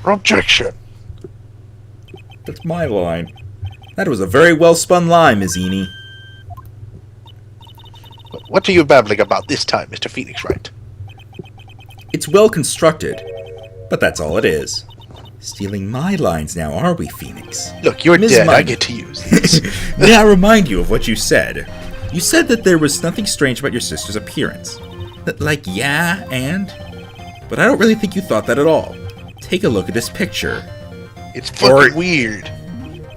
Objection. That's my line. That was a very well-spun line, Ms. Eenie. What are you babbling about this time, Mr. Phoenix Wright? It's well constructed, but that's all it is. Stealing my lines now, are we, Phoenix? Look, you're Ms. dead. Miney. I get to use this. May I remind you of what you said? You said that there was nothing strange about your sister's appearance. Like, yeah, and? But I don't really think you thought that at all. Take a look at this picture. It's fucking weird.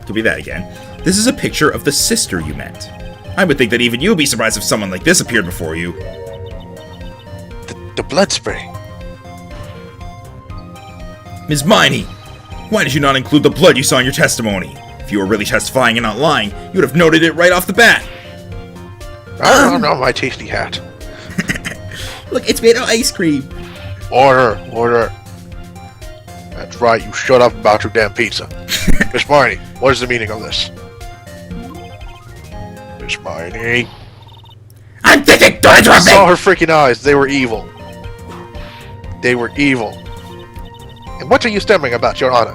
Could be that again. This is a picture of the sister you met. I would think that even you would be surprised if someone like this appeared before you. The blood spray. Ms. Miney, why did you not include the blood you saw in your testimony? If you were really testifying and not lying, you would have noted it right off the bat. I don't know my tasty hat. Look, it's made of ice cream. Order. That's right, you shut up about your damn pizza. Miss Miney, what is the meaning of this? Miss Miney. I'm thinking, don't I interrupt me! saw her freaking eyes. They were evil. They were evil. And what are you stammering about, Your Honor?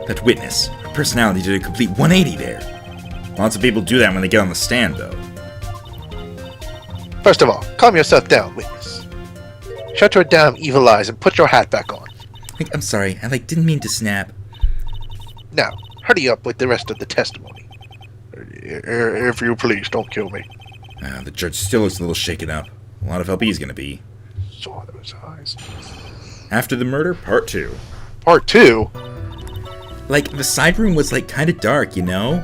That witness, her personality did a complete 180 there. Lots of people do that when they get on the stand, though. First of all, calm yourself down, witness. Shut your damn evil eyes and put your hat back on. I'm sorry, I didn't mean to snap. Now, hurry up with the rest of the testimony. If you please, don't kill me. The judge still looks a little shaken up. A lot of help he's gonna be. Saw those eyes. After the murder, part 2. Part 2? The side room was, kind of dark, you know?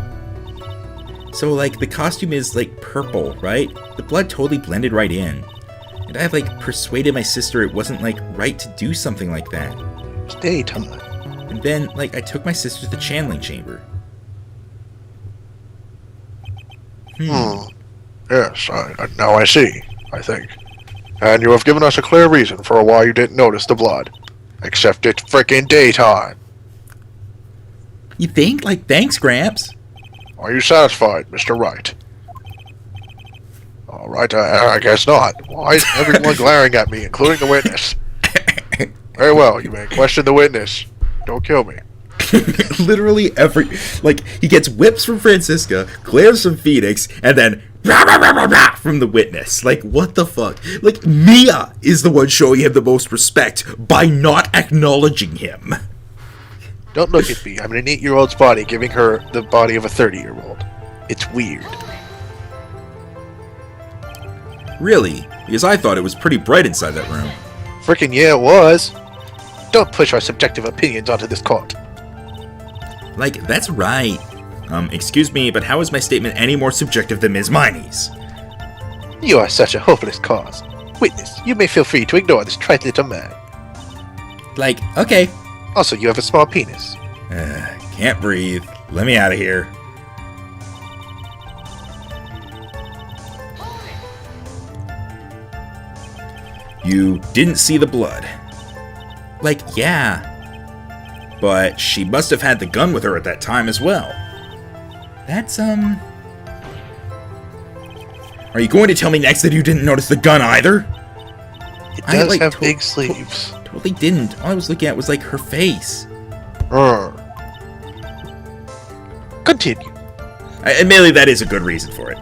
So, the costume is, purple, right? The blood totally blended right in. And I, persuaded my sister it wasn't, right to do something like that. It's daytime. And then, I took my sister to the channeling chamber. Yes, now I see, I think. And you have given us a clear reason for why you didn't notice the blood. Except it's frickin' daytime. You think? Thanks, Gramps. Are you satisfied, Mr. Wright? Alright, I guess not. Why is everyone glaring at me, including the witness? Very well, you may question the witness. Don't kill me. Literally he gets whips from Francisca, glares from Phoenix, and then rah, rah, rah, rah, rah, from the witness. What the fuck? Mia is the one showing him the most respect by not acknowledging him. Don't look at me. I'm in an 8-year-old's body giving her the body of a 30-year-old. It's weird. Really? Because I thought it was pretty bright inside that room. Frickin' yeah, it was. Don't push our subjective opinions onto this court. That's right. Excuse me, but how is my statement any more subjective than Ms. Miney's? You are such a hopeless cause. Witness, you may feel free to ignore this trite little man. Okay. Also, you have a small penis. Can't breathe. Let me out of here. You didn't see the blood. Yeah. But she must have had the gun with her at that time as well. That's, Are you going to tell me next that you didn't notice the gun either? It does have big sleeves. Totally didn't. All I was looking at was, her face. Continue. Admittedly, that is a good reason for it.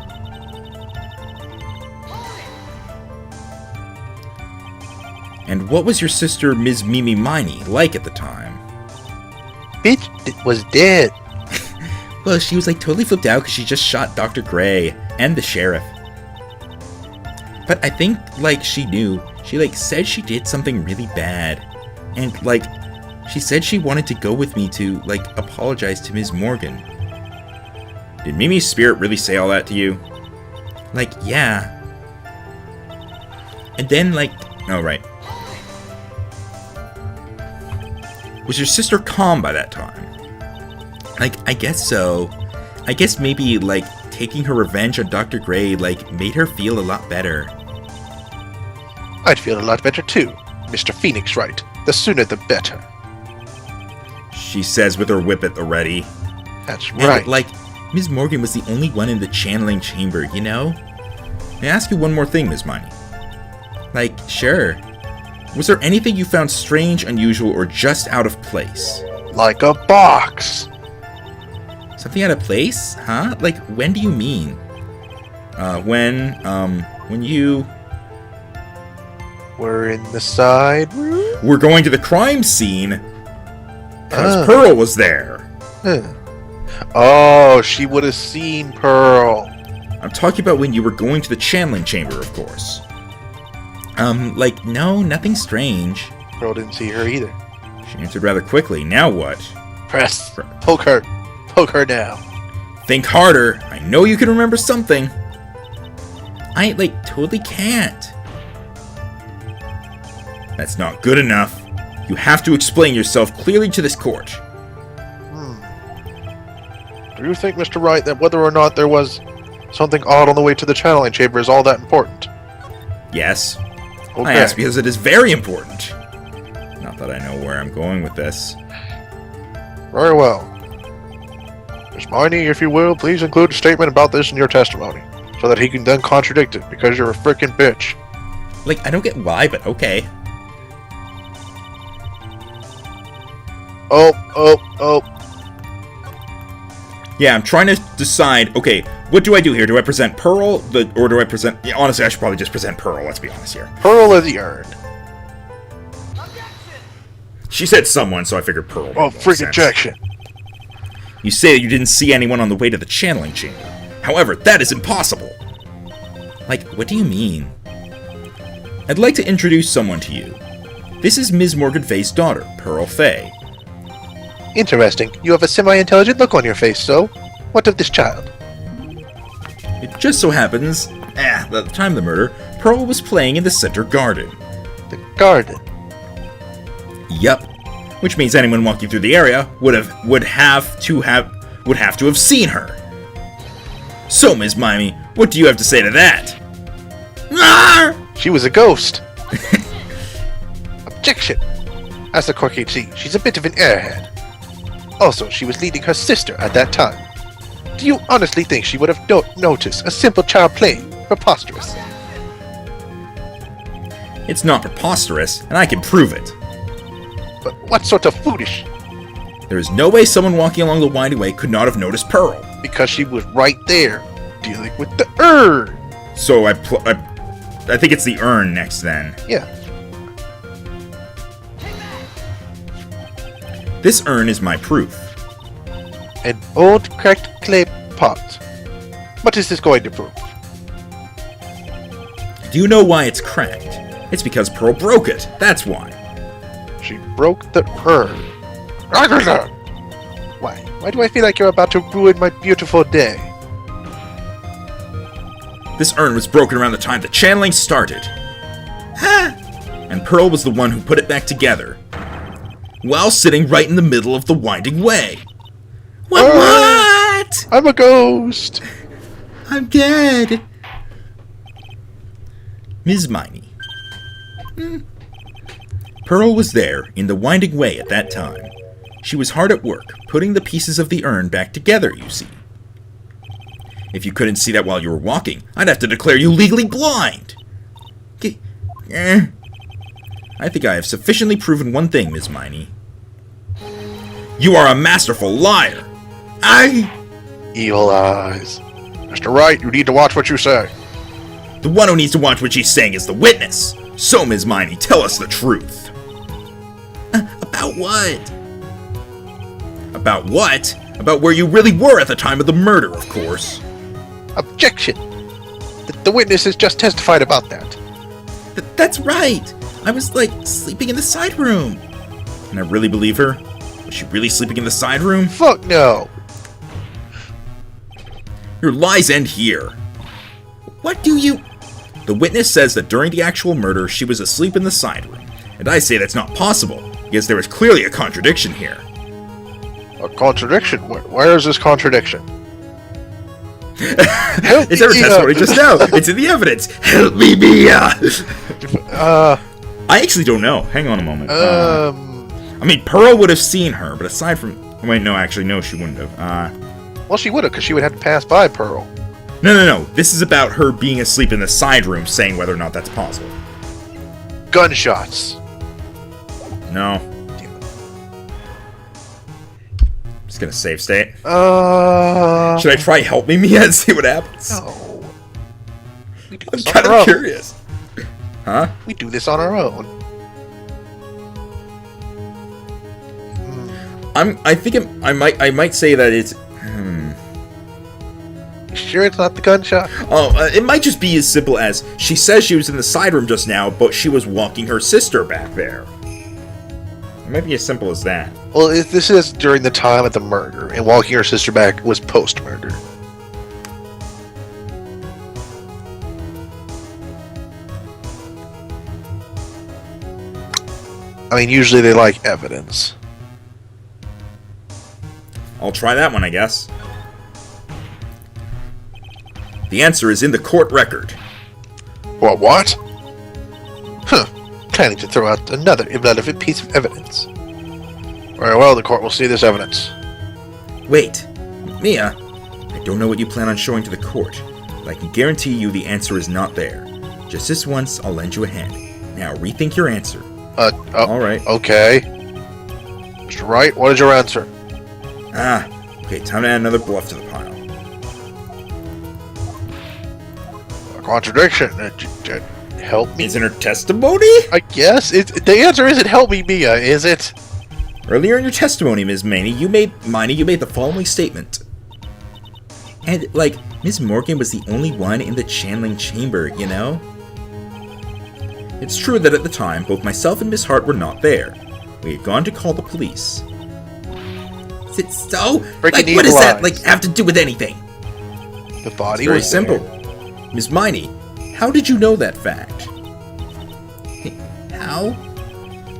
And what was your sister, Ms. Mimi Miney, like at the time? Bitch was dead. Well, she was totally flipped out because she just shot Dr. Gray and the sheriff. But I think, she knew. She, said she did something really bad. And, she said she wanted to go with me to, apologize to Ms. Morgan. Did Mimi's spirit really say all that to you? Yeah. And then, oh, right. Was your sister calm by that time? I guess so. I guess maybe, taking her revenge on Dr. Gray, made her feel a lot better. I'd feel a lot better too, Mr. Phoenix Wright. The sooner the better. She says with her whippet already. That's right. And, Ms. Morgan was the only one in the channeling chamber, you know? May I ask you one more thing, Ms. Miney? Like, sure. Was there anything you found strange, unusual, or just out of place? Like a box. Something out of place? Huh? Like, when do you mean? When you... We're in the side room? We're going to the crime scene. Because Pearl was there. Oh, she would have seen Pearl. I'm talking about when you were going to the channeling chamber, of course. Like, no, nothing strange. Pearl didn't see her either. She answered rather quickly. Now what? Press. Poke her. Poke her now. Think harder. I know you can remember something. I, like, totally can't. That's not good enough. You have to explain yourself clearly to this court. Do you think, Mr. Wright, that whether or not there was something odd on the way to the channeling chamber is all that important? Yes. Okay. I ask because it is very important. Not that I know where I'm going with this. Very well. Miss Miney, if you will, please include a statement about this in your testimony, so that he can then contradict it, because you're a frickin' bitch. Like, I don't get why, but okay. Oh. Yeah, I'm trying to decide, okay, what do I do here? Do I present Pearl, or do I present... Yeah, honestly, I should probably just present Pearl, let's be honest here. Pearl of the urn. She said someone, so I figured Pearl. Oh, freak objection. You say that you didn't see anyone on the way to the channeling chamber. However, that is impossible. Like, what do you mean? I'd like to introduce someone to you. This is Ms. Morgan Fay's daughter, Pearl Fay. Interesting. You have a semi-intelligent look on your face, so what of this child? It just so happens, at the time of the murder, Pearl was playing in the center garden. The garden? Yup. Which means anyone walking through the area would have to have seen her. So, Ms. Miney, what do you have to say to that? She was a ghost. Objection. As the court can see, she's a bit of an airhead. Also, she was leading her sister at that time. Do you honestly think she would have noticed a simple child playing? Preposterous. It's not preposterous, and I can prove it. But what sort of foolish? There is no way someone walking along the winding way could not have noticed Pearl. Because she was right there, dealing with the urn. So I think it's the urn next then. Yeah. This urn is my proof. An old cracked clay pot. What is this going to prove? Do you know why it's cracked? It's because Pearl broke it. That's why. She broke the urn. Why? Why do I feel like you're about to ruin my beautiful day? This urn was broken around the time the channeling started. And Pearl was the one who put it back together, while sitting right in the middle of the winding way. What? I'm a ghost. I'm dead. Ms. Miney. Pearl was there in the winding way at that time. She was hard at work, putting the pieces of the urn back together, you see. If you couldn't see that while you were walking, I'd have to declare you legally blind. I think I have sufficiently proven one thing, Ms. Miney. You are a masterful liar! Evil eyes. Mr. Wright, you need to watch what you say. The one who needs to watch what she's saying is the witness! So, Ms. Miney, tell us the truth. About what? About what? About where you really were at the time of the murder, of course. Objection! The witness has just testified about that. That's right! I was, like, sleeping in the side room. Can I really believe her? Was she really sleeping in the side room? Fuck no! Your lies end here. What do you... The witness says that during the actual murder, she was asleep in the side room. And I say that's not possible, because there is clearly a contradiction here. A contradiction? Where is this contradiction? It's our testimony just now. It's in the evidence. Help me, Mia! I actually don't know. Hang on a moment. I mean, Pearl would have seen her, but aside from... Wait, no, actually, no, she wouldn't have. Well, she would have, because she would have to pass by Pearl. No. This is about her being asleep in the side room, saying whether or not that's possible. Gunshots. No. Just gonna save state. Should I try help me, Mia, and see what happens? No. We do I'm this on kind our of own. curious. Huh? We do this on our own. I might say that it's. You sure it's not the gunshot? It might just be as simple as she says she was in the side room just now, but she was walking her sister back there. It might be as simple as that. Well, this is during the time of the murder, and walking her sister back was post-murder. I mean, usually they like evidence. I'll try that one, I guess. The answer is in the court record. What? Huh. Planning to throw out another irrelevant piece of evidence. Very well, the court will see this evidence. Wait, Mia, I don't know what you plan on showing to the court, but I can guarantee you the answer is not there. Just this once, I'll lend you a hand. Now rethink your answer. Alright. Okay. Mr. Wright, what is your answer? Okay, time to add another bluff to the pile. A contradiction. Help me? Isn't her testimony? I guess. The answer isn't help me, Mia, is it? Earlier in your testimony, Ms. Meenie, you made the following statement. And, Ms. Morgan was the only one in the channeling chamber, you know? It's true that at the time, both myself and Miss Hart were not there. We had gone to call the police. Is it so? What does that, have to do with anything? The body It's very was simple. there. Ms. Miney, how did you know that fact? How?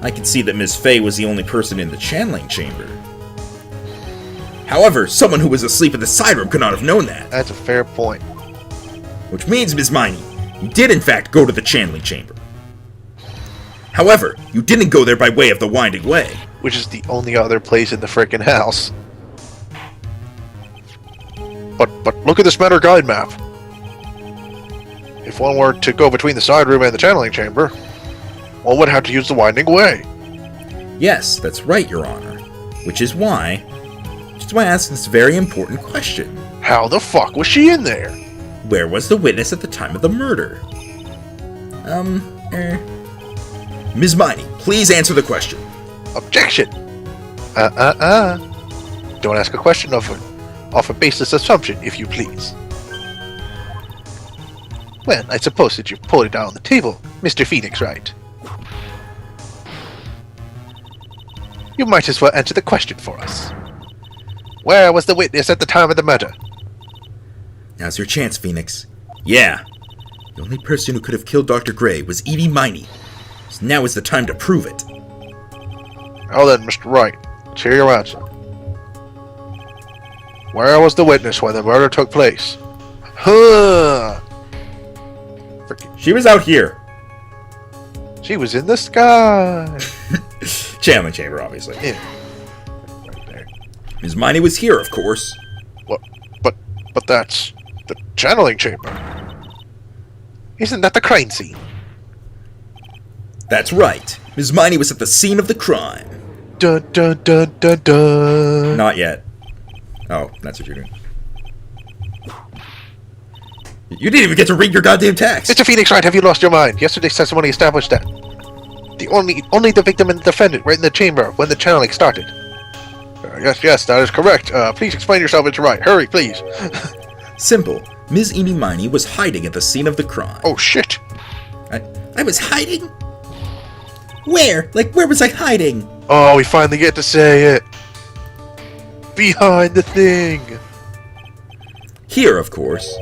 I could see that Ms. Fay was the only person in the channeling chamber. However, someone who was asleep in the side room could not have known that. That's a fair point. Which means, Ms. Miney, you did in fact go to the channeling chamber. However, you didn't go there by way of the Winding Way. Which is the only other place in the frickin' house. But look at this matter guide map. If one were to go between the side room and the channeling chamber, one would have to use the Winding Way. Yes, that's right, Your Honor. Which is why I asked this very important question. How the fuck was she in there? Where was the witness at the time of the murder? Ms. Miney, please answer the question. Objection! Don't ask a question off a baseless assumption, if you please. Well, I suppose that you pulled it down on the table, Mr. Phoenix, right? You might as well answer the question for us. Where was the witness at the time of the murder? Now's your chance, Phoenix. Yeah. The only person who could have killed Dr. Gray was Eenie Miney. So now is the time to prove it. Now then, Mr. Wright, let's hear your answer. Where was the witness when the murder took place? Huh! She was out here. She was in the sky. Channeling chamber, obviously. Yeah. Right there. Ms. Miney was here, of course. What? But that's the channeling chamber. Isn't that the crime scene? That's right. Ms. Miney was at the scene of the crime. Dun dun dun dun dun. Not yet. Oh, that's what you're doing. You didn't even get to read your goddamn text. Mr. Phoenix Wright, have you lost your mind? Yesterday's testimony established that only the victim and the defendant were in the chamber when the channeling started. Yes, that is correct. Please explain yourself, Mr. Wright. Hurry, please. Simple. Ms. Eenie Miney was hiding at the scene of the crime. Oh, shit. I was hiding? Where? Where was I hiding? Oh, we finally get to say it. Behind the thing. Here, of course.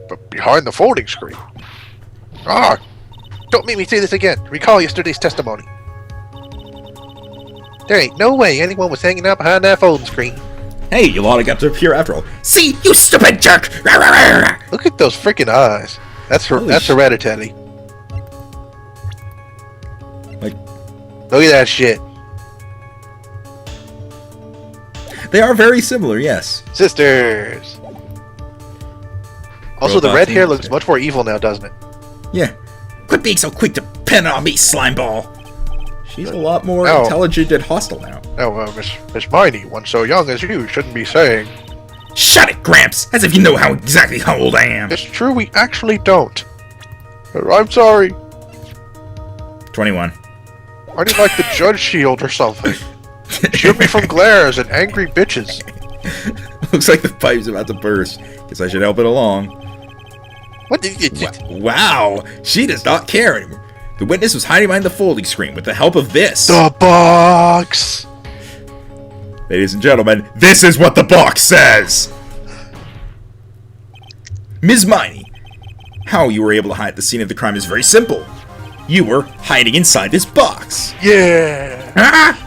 But behind the folding screen. Ah! Don't make me say this again. Recall yesterday's testimony. There ain't no way anyone was hanging out behind that folding screen. Hey, you lot got to appear after all. See, you stupid jerk! Look at those freaking eyes. That's hereditary. Look at that shit. They are very similar, yes. Sisters. Also, the robot red theme? hair looks much more evil now, doesn't it? Yeah. Quit being so quick to pin on me, slimeball. She's a lot more Oh. intelligent and hostile now. Oh, Miss Miney, one so young as you shouldn't be saying. Shut it, Gramps! As if you know exactly how old I am. It's true, we actually don't. I'm sorry. 21. I didn't like the judge shield or something. Shield me from glares and angry bitches. Looks like the pipe's about to burst. Guess I should help it along. What did you... Wow, she does not care anymore. The witness was hiding behind the folding screen with the help of this. The box! Ladies and gentlemen, this is what the box says! Ms. Miney, how you were able to hide at the scene of the crime is very simple. You were hiding inside this box. Yeah! Ah!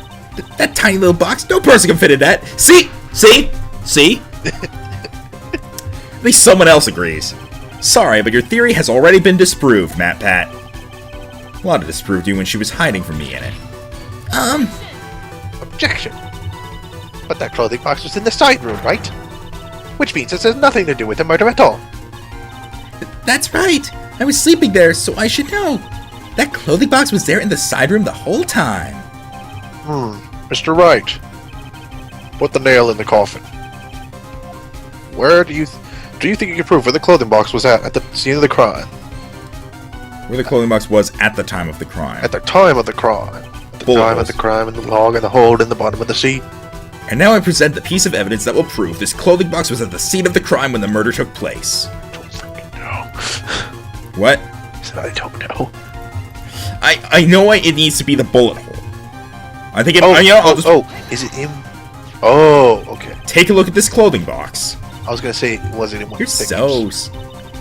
That tiny little box, no person can fit in that. See? See? See? At least someone else agrees. Sorry, but your theory has already been disproved, Matt Pat. Lana disproved you when she was hiding from me in it. Objection. But that clothing box was in the side room, right? Which means this has nothing to do with the murder at all. That's right. I was sleeping there, so I should know. That clothing box was there in the side room the whole time. Mr. Wright. Put the nail in the coffin. Where do you think you can prove where the clothing box was at the scene of the crime? Where the clothing box was at the time of the crime. At the time of the crime. At the Bullet time holes. of the crime and the log and the hole in the bottom of the sea. And now I present the piece of evidence that will prove this clothing box was at the scene of the crime when the murder took place. I don't freaking know. What? I said I don't know. I know it needs to be the bullet hole. I think it. Is it him? Oh, okay. Take a look at this clothing box. I was gonna say, was it in one You're of the pictures? so.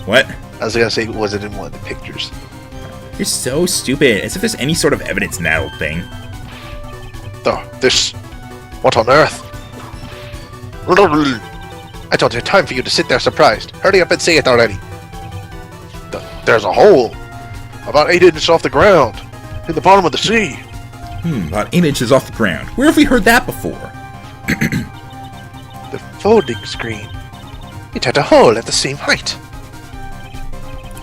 What? I was gonna say, was it in one of the pictures? You're so stupid. As if there's any sort of evidence in that old thing. This... What on earth? I don't have time for you to sit there surprised. Hurry up and say it already. There's a hole. About 8 inches off the ground. In the bottom of the sea. About 8 inches off the ground. Where have we heard that before? The folding screen. It had a hole at the same height.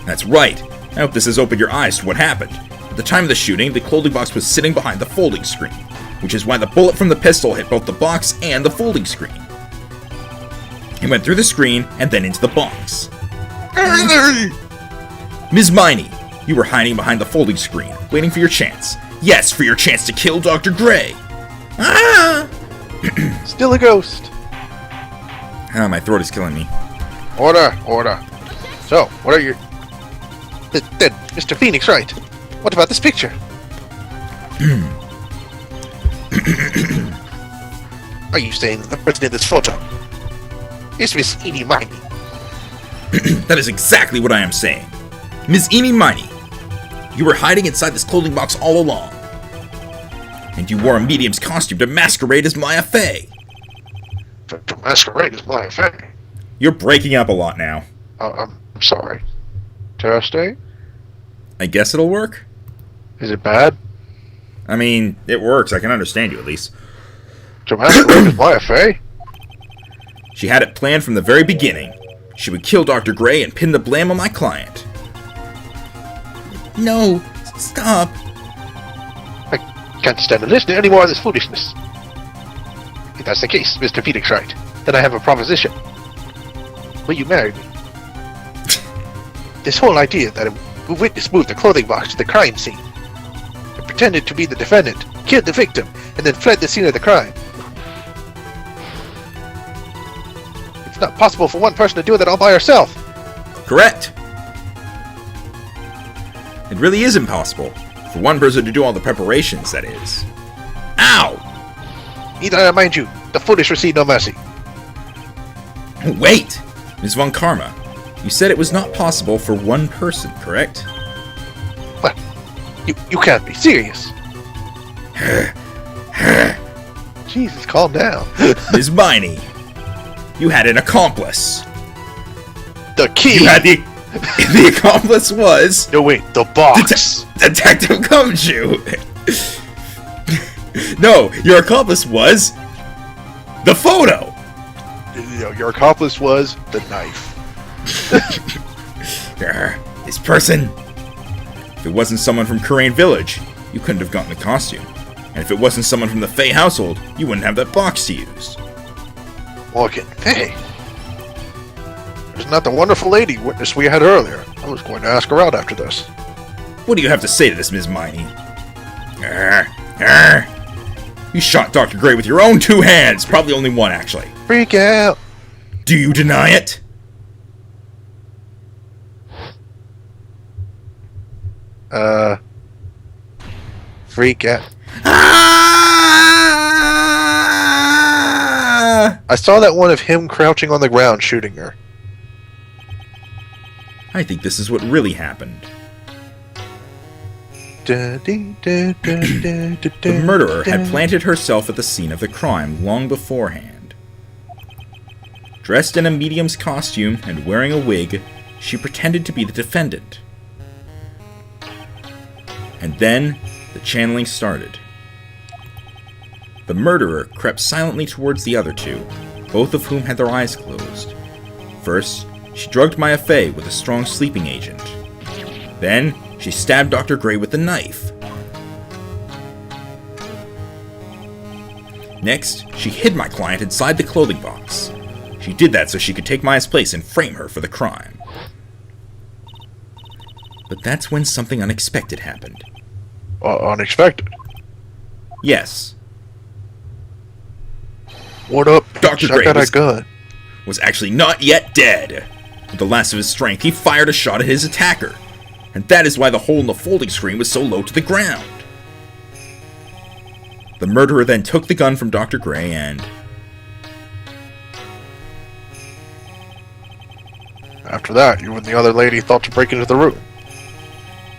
That's right. I hope this has opened your eyes to what happened. At the time of the shooting, the clothing box was sitting behind the folding screen, which is why the bullet from the pistol hit both the box and the folding screen. It went through the screen and then into the box. Ms. Miney, you were hiding behind the folding screen, waiting for your chance. Yes, for your chance to kill Dr. Gray. Ah! Still a ghost. Ah, my throat is killing me. Order. So, what are your... Then, Mr. Phoenix, right? What about this picture? Are you saying that the person in this photo is Miss Eenie Miney? That is exactly what I am saying. Ms. Eenie Miney, you were hiding inside this clothing box all along. And you wore a medium's costume to masquerade as Maya Fey. To masquerade as my Fey? You're breaking up a lot now. I'm sorry. Thursday? I guess it'll work? Is it bad? I mean, it works. I can understand you at least. To masquerade as Maya Fey? She had it planned from the very beginning. She would kill Dr. Gray and pin the blame on my client. No, stop. I can't stand to listen to any more of this foolishness. If that's the case, Mr. Phoenix Wright, then I have a proposition. Will you marry me? This whole idea that a witness moved the clothing box to the crime scene, and pretended to be the defendant, killed the victim, and then fled the scene of the crime. It's not possible for one person to do that all by herself. Correct. It really is impossible. For one person to do all the preparations, that is. Ow! Need I remind you, the foolish receive no mercy. Wait! Ms. Von Karma, you said it was not possible for one person, correct? Well, you can't be serious. Jesus, calm down. Ms. Miney, you had an accomplice. The key! You had the... The accomplice was... No, wait, the box! Detective Gumshoe! No, your accomplice was... the photo! Your accomplice was the knife. This person. If it wasn't someone from Kurain Village, you couldn't have gotten the costume. And if it wasn't someone from the Fey household, you wouldn't have that box to use. Morgan, Fey. Isn't that the wonderful lady witness we had earlier? I was going to ask her out after this. What do you have to say to this, Ms. Miney? You shot Dr. Gray with your own 2 hands. Probably only one, actually. Freak out. Do you deny it? Freak out. I saw that one of him crouching on the ground shooting her. I think this is what really happened. The murderer had planted herself at the scene of the crime long beforehand. Dressed in a medium's costume and wearing a wig, she pretended to be the defendant. And then, the channeling started. The murderer crept silently towards the other 2, both of whom had their eyes closed. First, she drugged Maya Fey with a strong sleeping agent. Then, she stabbed Dr. Gray with a knife. Next, she hid my client inside the clothing box. She did that so she could take Maya's place and frame her for the crime. But that's when something unexpected happened. Unexpected? Yes. What up? Dr. Gray got a gun. Was actually not yet dead. With the last of his strength, he fired a shot at his attacker. And that is why the hole in the folding screen was so low to the ground. The murderer then took the gun from Dr. Gray and... After that, you and the other lady thought to break into the room.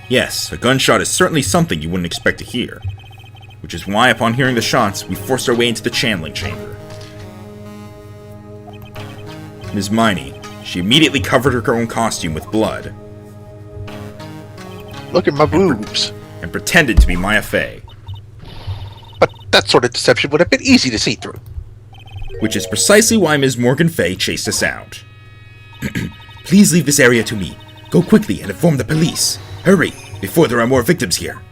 Yes, a gunshot is certainly something you wouldn't expect to hear. Which is why, upon hearing the shots, we forced our way into the channeling chamber. Ms. Miney, she immediately covered her own costume with blood. Look at my boobs. And pretended to be Maya Fey. But that sort of deception would have been easy to see through. Which is precisely why Ms. Morgan Fey chased us out. Please leave this area to me. Go quickly and inform the police. Hurry, before there are more victims here.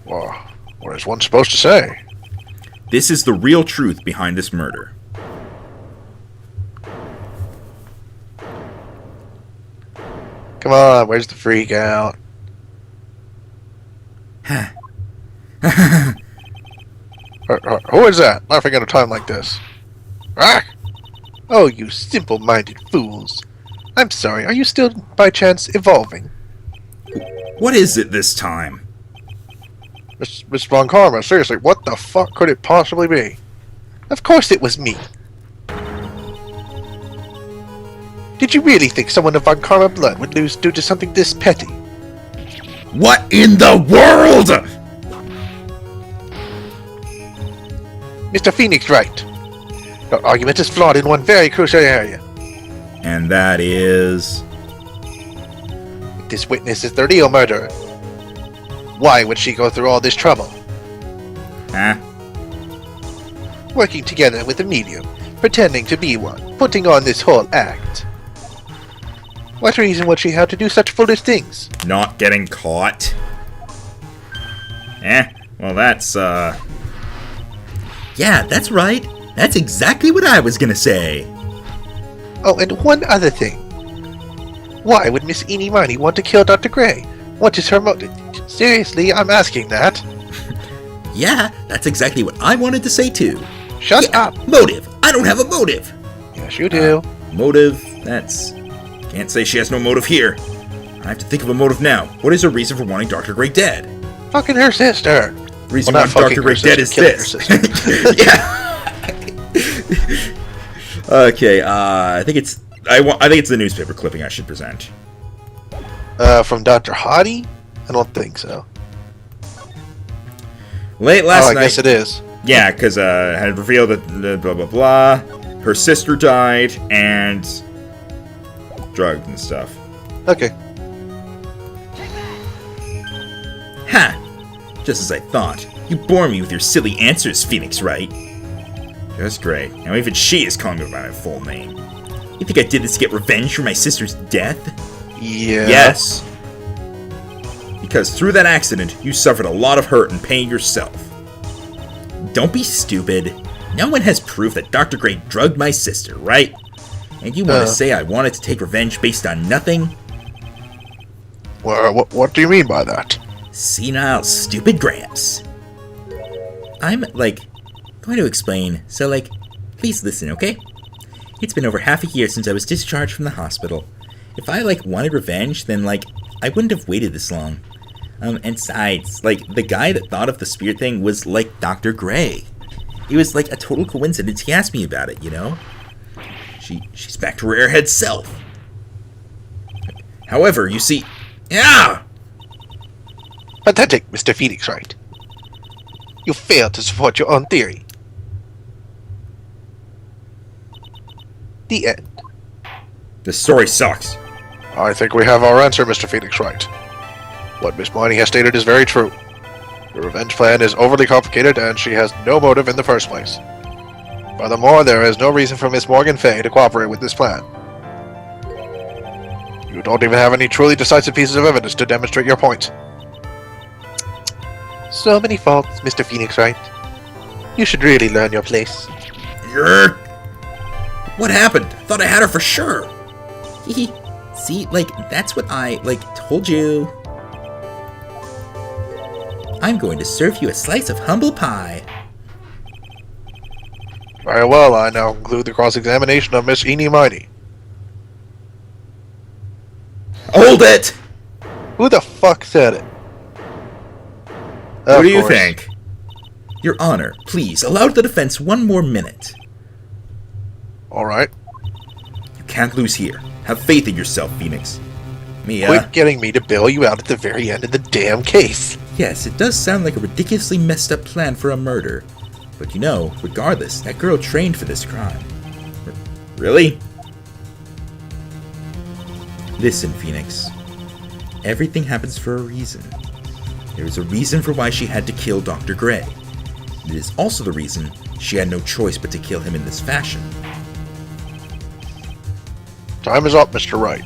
Well, what is one supposed to say? This is the real truth behind this murder. Come on, where's the freak out? Who is that, laughing at a time like this? Ah! Oh, you simple-minded fools. I'm sorry, are you still, by chance, evolving? What is it this time? Miss Von Karma, seriously, what the fuck could it possibly be? Of course it was me. Did you really think someone of Von Karma blood would lose due to something this petty? What in the world?! Mr. Phoenix, Wright. Your argument is flawed in one very crucial area. And that is... This witness is the real murderer. Why would she go through all this trouble? Huh? Working together with a medium, pretending to be one, putting on this whole act. What reason would she have to do such foolish things? Not getting caught? Well that's, Yeah, that's right. That's exactly what I was gonna say. Oh, and one other thing. Why would Miss Eenie want to kill Dr. Gray? What is her motive? Seriously, I'm asking that. Yeah, that's exactly what I wanted to say too. Shut up. Motive. I don't have a motive. Yes, you do. Motive? That's... Can't say she has no motive here. I have to think of a motive now. What is her reason for wanting Dr. Gray dead? Fucking her sister. The reason why Dr. Gray dead is this. Yeah. Okay, I think it's the newspaper clipping I should present. From Dr. Hottie? I don't think so. Late last night... I guess it is. Yeah, because had revealed that blah blah blah, her sister died, and drugged and stuff. Okay. Ha! Just as I thought. You bore me with your silly answers, Phoenix Wright. Just great. Now even she is calling me by my full name. You think I did this to get revenge for my sister's death? Yeah. Yes. Because through that accident, you suffered a lot of hurt and pain yourself. Don't be stupid. No one has proof that Dr. Gray drugged my sister, right? And you want to say I wanted to take revenge based on nothing? Well, what do you mean by that? Senile, stupid Gramps. I'm, going to explain, so, please listen, okay? It's been over half a year since I was discharged from the hospital. If I, wanted revenge, then, I wouldn't have waited this long. And besides, the guy that thought of the spirit thing was, Dr. Gray. It was, a total coincidence he asked me about it, you know? She's back to her airhead self. However, you see... Yeah! Pathetic, Mr. Phoenix Wright. You failed to support your own theory. The end. This story sucks. I think we have our answer, Mr. Phoenix Wright. What Miss Miney has stated is very true. The revenge plan is overly complicated, and she has no motive in the first place. Furthermore, there is no reason for Miss Morgan Fay to cooperate with this plan. You don't even have any truly decisive pieces of evidence to demonstrate your point. So many faults, Mr. Phoenix Wright. You should really learn your place. What happened? Thought I had her for sure. See, that's what I, told you. I'm going to serve you a slice of humble pie. Very well, I now conclude the cross-examination of Miss Eenie Miney. Hold it! Who the fuck said it? What do you think? Your Honor, please, allow the defense one more minute. Alright. You can't lose here. Have faith in yourself, Phoenix. Quit getting me to bail you out at the very end of the damn case. Yes, it does sound like a ridiculously messed up plan for a murder. But regardless, that girl trained for this crime. Really? Listen, Phoenix. Everything happens for a reason. There is a reason for why she had to kill Dr. Gray. It is also the reason she had no choice but to kill him in this fashion. Time is up, Mr. Wright.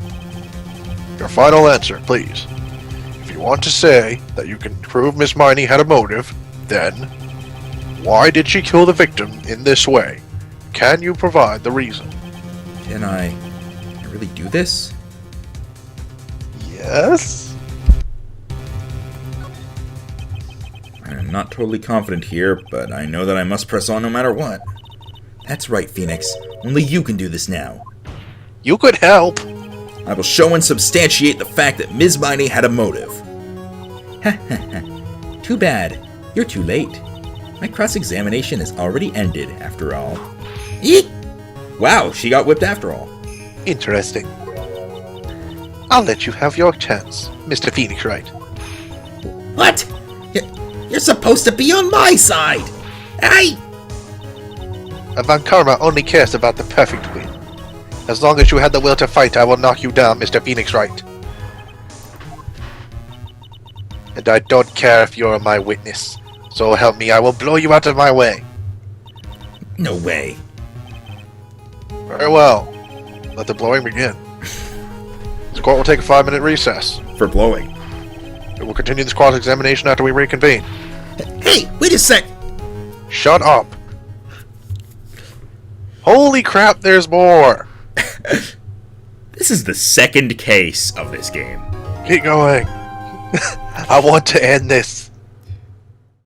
Your final answer, please. If you want to say that you can prove Miss Miney had a motive, then why did she kill the victim in this way? Can you provide the reason? Can I really do this? Yes? I'm not totally confident here, but I know that I must press on no matter what. That's right, Phoenix. Only you can do this now. You could help. I will show and substantiate the fact that Ms. Miney had a motive. Too bad. You're too late. My cross-examination is already ended, after all. Eek! Wow, she got whipped after all. Interesting. I'll let you have your chance, Mr. Phoenix Wright. What? You're supposed to be on my side! Van Karma only cares about the perfect win. As long as you had the will to fight, I will knock you down, Mr. Phoenix Wright. And I don't care if you're my witness. So help me, I will blow you out of my way. No way. Very well. Let the blowing begin. This court will take a 5-minute recess. For blowing. We will continue this cross-examination after we reconvene. Hey, wait a sec! Shut up. Holy crap, there's more! This is the second case of this game. Keep going. I want to end this.